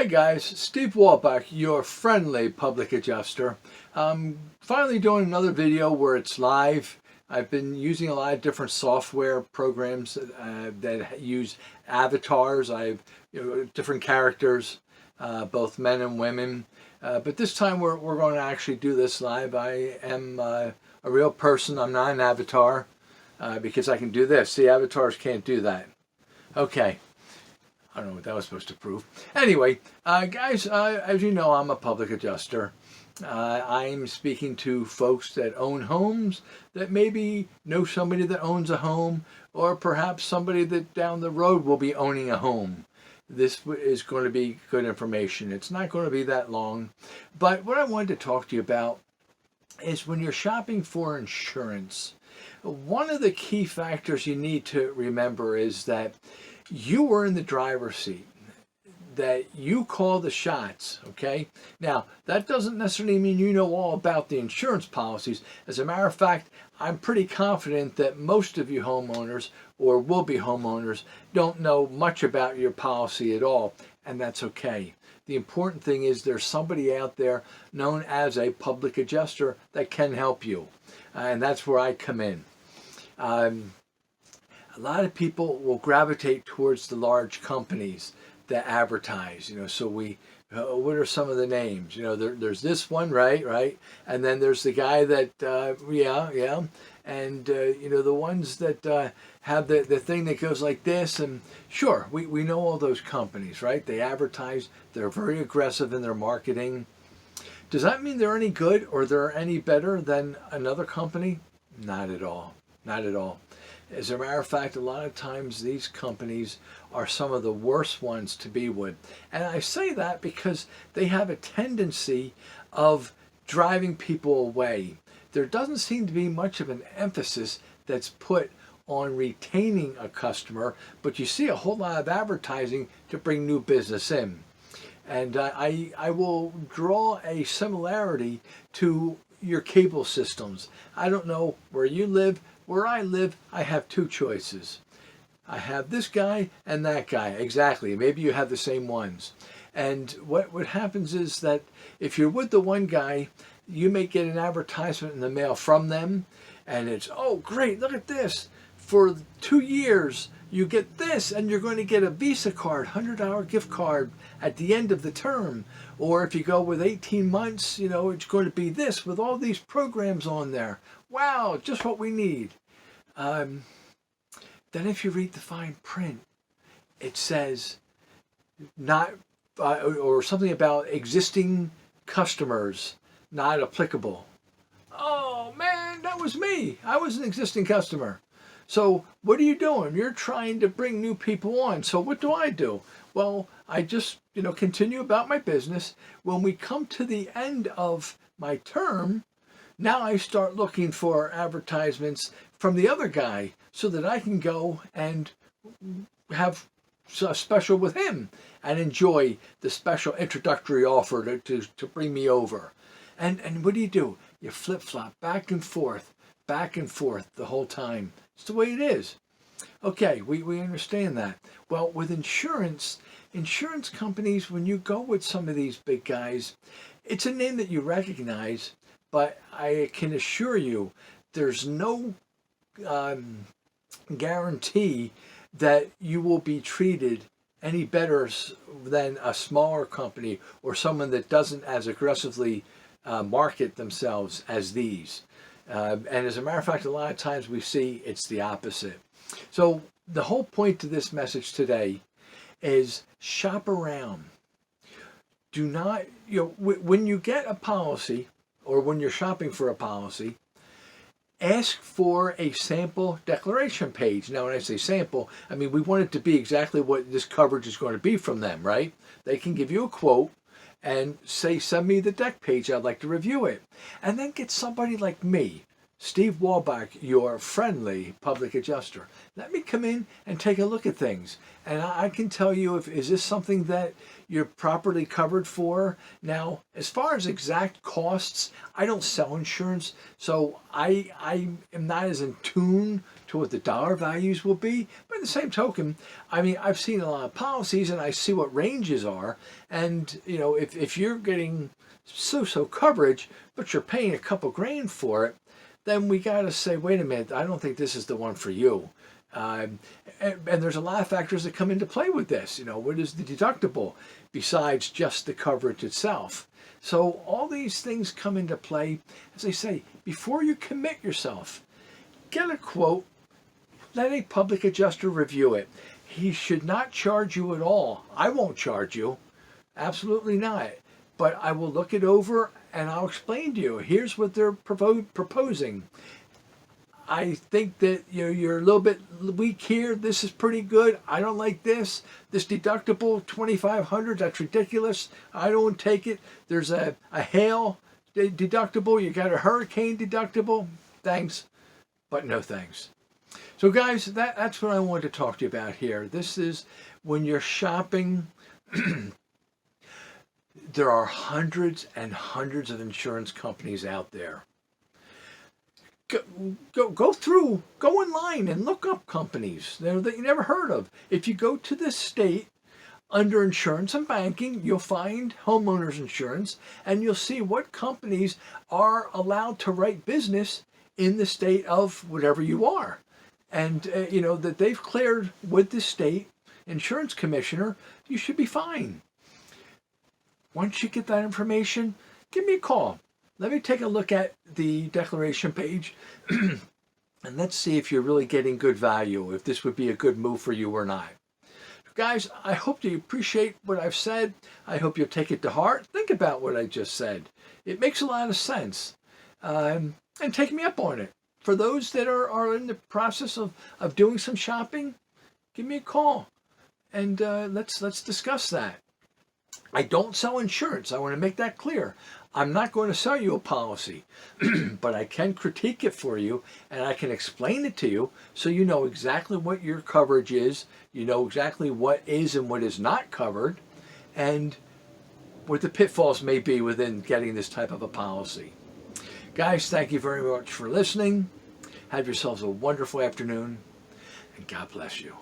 guys, Steve Wolbach, your friendly public adjuster. Finally doing another video where it's live. I've been using a lot of different software programs that use avatars. I have different characters, both men and women. But this time we're going to actually do this live. I am a real person. I'm not an avatar because I can do this. See, avatars can't do that. Okay. I don't know what that was supposed to prove. Anyway, guys, as you know, I'm a public adjuster. I'm speaking to folks that own homes, that maybe know somebody that owns a home, or perhaps somebody that down the road will be owning a home. This is going to be good information. It's not going to be that long. But what I wanted to talk to you about is when you're shopping for insurance, one of the key factors you need to remember is that you are in the driver's seat, that you call the shots, okay? Now, that doesn't necessarily mean you know all about the insurance policies. As a matter of fact, I'm pretty confident that most of you homeowners or will-be homeowners don't know much about your policy at all, and that's okay. The important thing is there's somebody out there known as a public adjuster that can help you, and that's where I come in. A lot of people will gravitate towards the large companies that advertise, so what are some of the names? There's this one, right? And then there's the guy that, and, the ones that have the thing that goes like this, and sure, we know all those companies, right? They advertise, they're very aggressive in their marketing. Does that mean they're any good or they're any better than another company? Not at all, not at all. As a matter of fact, a lot of times these companies are some of the worst ones to be with. And I say that because they have a tendency of driving people away. There doesn't seem to be much of an emphasis that's put on retaining a customer, but you see a whole lot of advertising to bring new business in. And I will draw a similarity to your cable systems. I don't know where you live. Where I live, I have two choices. I have this guy and that guy. Exactly. Maybe you have the same ones. And what happens is that if you're with the one guy, you may get an advertisement in the mail from them, and it's, oh, great, look at this. For 2 years, you get this, and you're going to get a Visa card, $100 gift card at the end of the term. Or if you go with 18 months, it's going to be this with all these programs on there. Wow, just what we need. Then if you read the fine print, it says not, or something about existing customers not applicable. Oh man, that was me. I was an existing customer. So what are you doing? You're trying to bring new people on. So what do? Well, I just, continue about my business. When we come to the end of my term, now I start looking for advertisements from the other guy so that I can go and have a special with him and enjoy the special introductory offer to bring me over. And what do? You flip-flop back and forth the whole time. It's the way it is. Okay, we understand that. Well, with insurance companies, when you go with some of these big guys, it's a name that you recognize, but I can assure you there's no guarantee that you will be treated any better than a smaller company or someone that doesn't as aggressively market themselves as these. And as a matter of fact, a lot of times we see it's the opposite. So the whole point to this message today is shop around. Do not, when you get a policy or when you're shopping for a policy, ask for a sample declaration page. Now, when I say sample, I mean we want it to be exactly what this coverage is going to be from them, right? They can give you a quote and say, send me the deck page. I'd like to review it. And then get somebody like me Steve Wolbach, your friendly public adjuster. Let me come in and take a look at things. And I can tell you if is this something that you're properly covered for. Now, as far as exact costs, I don't sell insurance, so I am not as in tune to what the dollar values will be. But at the same token, I mean, I've seen a lot of policies and I see what ranges are. And, you know, if you're getting so coverage, but you're paying a couple grand for it, then we got to say, wait a minute, I don't think this is the one for you. And there's a lot of factors that come into play with this. You know, what is the deductible besides just the coverage itself? So all these things come into play. As I say, before you commit yourself, get a quote, let a public adjuster review it. He should not charge you at all. I won't charge you. Absolutely not. But I will look it over and I'll explain to you. Here's what they're proposing. I think that you're a little bit weak here. This is pretty good. I don't like this. This deductible, $2,500, that's ridiculous. I don't take it. There's a hail deductible. You got a hurricane deductible. Thanks, but no thanks. So guys, that's what I wanted to talk to you about here. This is when you're shopping. There are hundreds and hundreds of insurance companies out there. Go through, go online and look up companies that you never heard of. If you go to this state under insurance and banking, you'll find homeowners insurance and you'll see what companies are allowed to write business in the state of whatever you are. And you know that they've cleared with the state insurance commissioner, you should be fine. Once you get that information, give me a call. Let me take a look at the declaration page and let's see if you're really getting good value, if this would be a good move for you or not. Guys, I hope you appreciate what I've said. I hope you'll take it to heart. Think about what I just said. It makes a lot of sense. And take me up on it. For those that are in the process of doing some shopping, give me a call and let's discuss that. I don't sell insurance. I want to make that clear. I'm not going to sell you a policy, but I can critique it for you and I can explain it to you so you know exactly what your coverage is, you know exactly what is and what is not covered, and what the pitfalls may be within getting this type of a policy. Guys, thank you very much for listening. Have yourselves a wonderful afternoon, and God bless you.